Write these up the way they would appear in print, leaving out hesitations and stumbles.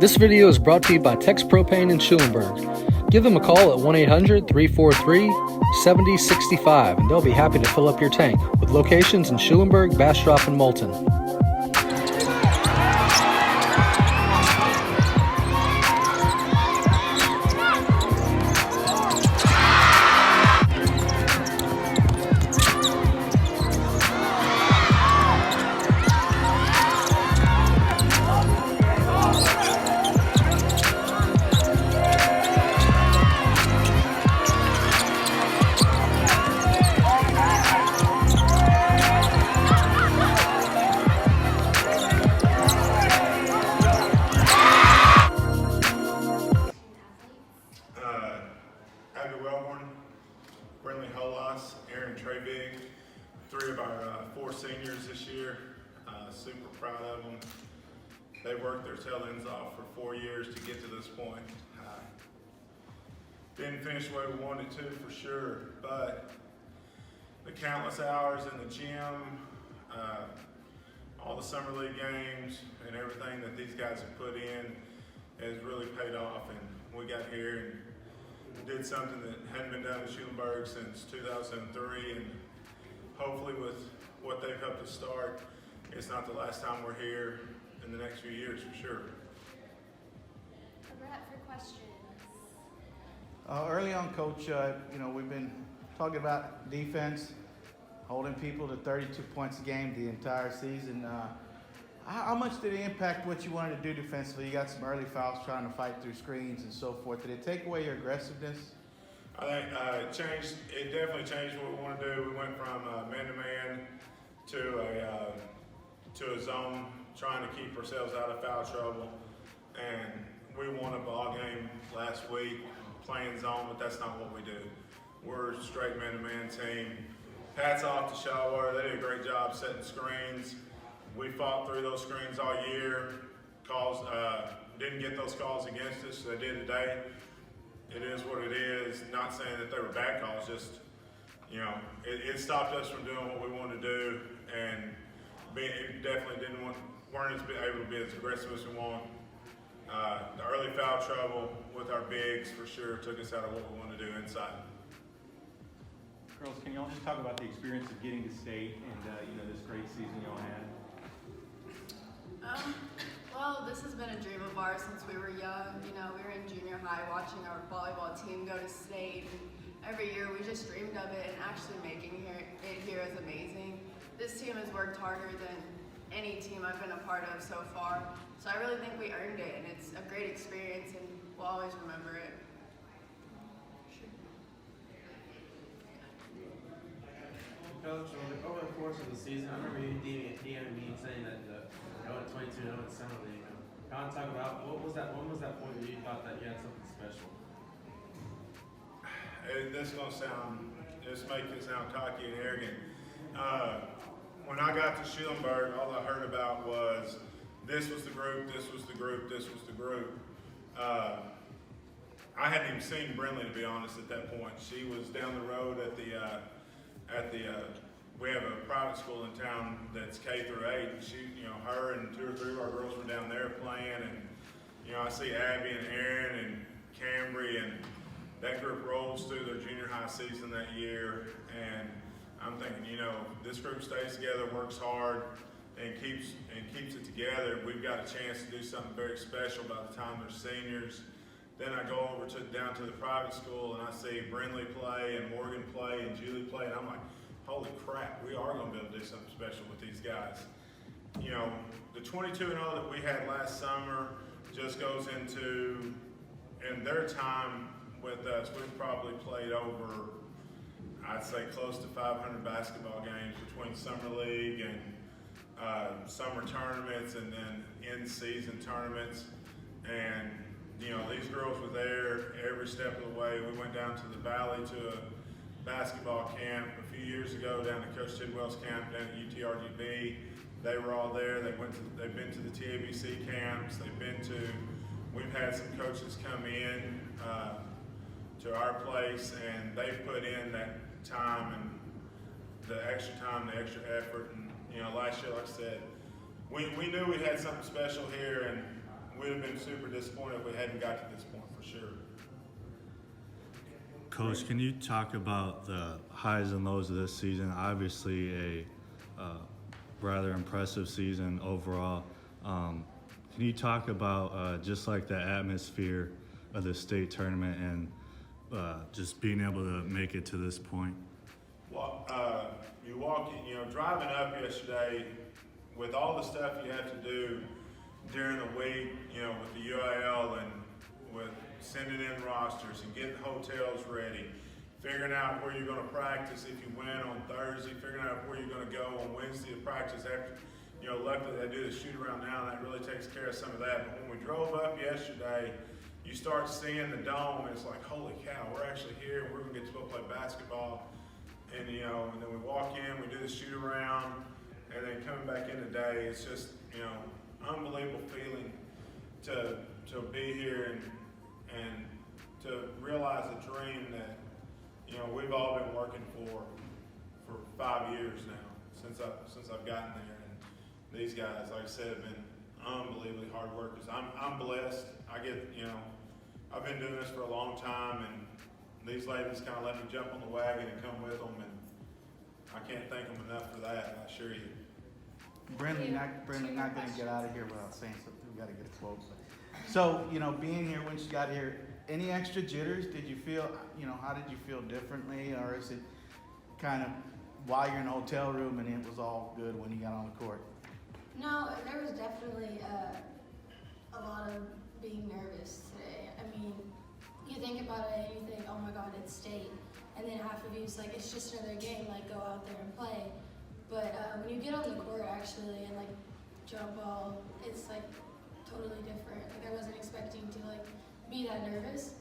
This video is brought to you by Tex Propane in Schulenburg. Give them a call at 1-800-343-7065 and they'll be happy to fill up your tank, with locations in Schulenburg, Bastrop, and Moulton. Three of our four seniors this year. Super proud of them. They worked their tail ends off for 4 years to get to this point. Didn't finish the way we wanted to for sure, but the countless hours in the gym, all the summer league games, and everything that these guys have put in has really paid off. And we got here and did something that hadn't been done in Schulenburg since 2003. And hopefully with what they've helped us start, it's not the last time we're here in the next few years for sure. Brett, for questions. Early on, Coach, we've been talking about defense, holding people to 32 points a game the entire season. How much did it impact what you wanted to do defensively? You got some early fouls trying to fight through screens and so forth. Did it take away your aggressiveness? I think it definitely changed what we want to do. We went from man-to-man to a zone, trying to keep ourselves out of foul trouble. And we won a ball game last week playing zone, but that's not what we do. We're a straight man-to-man team. Hats off to Shallowater. They did a great job setting screens. We fought through those screens all year. Didn't get those calls against us. They did today. It is what it is. Not saying that they were bad calls, just, it stopped us from doing what we wanted to do, and it definitely weren't able to be as aggressive as we want. The early foul trouble with our bigs for sure took us out of what we wanted to do inside. Girls, can y'all just talk about the experience of getting to state and this great season y'all had? Well, this has been a dream of ours since we were young. We were in junior high watching our volleyball team go to state, and every year we just dreamed of it, and actually making it here is amazing. This team has worked harder than any team I've been a part of so far, so I really think we earned it, and it's a great experience, and we'll always remember it. Coach, over the course of the season, I remember you DMing me saying that the 22 and 0 in summer league. I want to talk about when was that point where you thought that you had something special? This make it sound cocky and arrogant. When I got to Schulenburg, all I heard about was this was the group, this was the group, this was the group. I hadn't even seen Brindley, to be honest, at that point. She was down the road we have a private school in town that's K through 8, and her and 2 or 3 of our girls were down there playing, and I see Abby and Aaron and Cambry, and that group rolls through their junior high season that year, and I'm thinking, this group stays together, works hard, and keeps it together. We've got a chance to do something very special by the time they're seniors. Then I go over down to the private school, and I see Brindley play and Morgan play and Julie play, and I'm like, holy crap, we are going to be able to do something special with these guys. The 22 and 0 that we had last summer just goes into, in their time with us, we've probably played over, I'd say close to 500 basketball games between summer league and summer tournaments and then in-season tournaments. And these girls were there every step of the way. We went down to the valley to a basketball camp a few years ago, down to Coach Tidwell's camp down at UTRGB. They were all there. They've been to the TABC camps. We've had some coaches come in to our place, and they've put in that time and the extra effort. And last year, like I said, we knew we had something special here, and we'd have been super disappointed if we hadn't got to this point for sure. Coach, can you talk about the highs and lows of this season? Obviously, a rather impressive season overall. Can you talk about just like the atmosphere of the state tournament and just being able to make it to this point? Well, you walk, driving up yesterday with all the stuff you have to do during the week, with the UIL and with sending in rosters and getting hotels ready, figuring out where you're going to practice if you win on Thursday, figuring out where you're going to go on Wednesday to practice after. Luckily they do the shoot around now, and that really takes care of some of that. But when we drove up yesterday, you start seeing the dome, and it's like, holy cow, we're actually here, and we're going to get to go play basketball. And and then we walk in, we do the shoot around, and then coming back in today, it's just unbelievable feeling to be here and to realize a dream that we've all been working for 5 years now since I've gotten there. And these guys, like I said, have been unbelievably hard workers. I'm blessed. I've been doing this for a long time, and these ladies kind of let me jump on the wagon and come with them, and I can't thank them enough for that, I assure you. Brendan, not going to get out of here without saying something. We got to get a quote. So, being here when she got here, any extra jitters? Did you feel, how did you feel differently? Or is it kind of while you're in the hotel room and it was all good when you got on the court? No, there was definitely a lot of being nervous today. I mean, you think about it and you think, oh my God, it's state. And then half of you's like, it's just another game, like go out there and play. But when you get on the court actually and like jump ball, it's like totally different. Like I wasn't expecting to like be that nervous.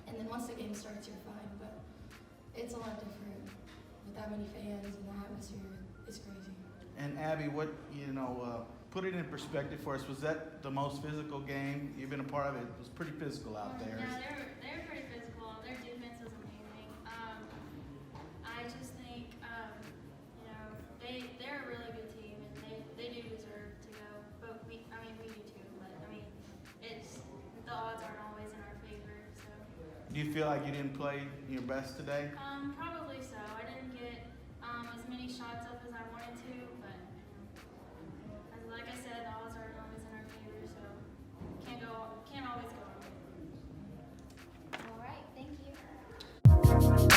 And then once the game starts, you're fine. But it's a lot different with that many fans and the atmosphere. It's crazy. And Abby, what, put it in perspective for us. Was that the most physical game you've been a part of? It was pretty physical out there. Yeah, they were pretty physical. Their defense was amazing. I just think, they're a really good team, and they do deserve to go. But we do too. But the odds aren't always in our favor. So. Do you feel like you didn't play your best today? Probably so. I didn't get as many shots up as I wanted to, but like I said, the odds aren't always in our favor, so can't always go wrong. All right, thank you.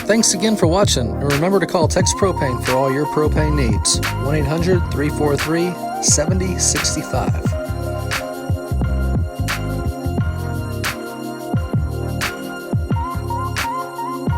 Thanks again for watching, and remember to call Tex Propane for all your propane needs. 1-800-343-7065.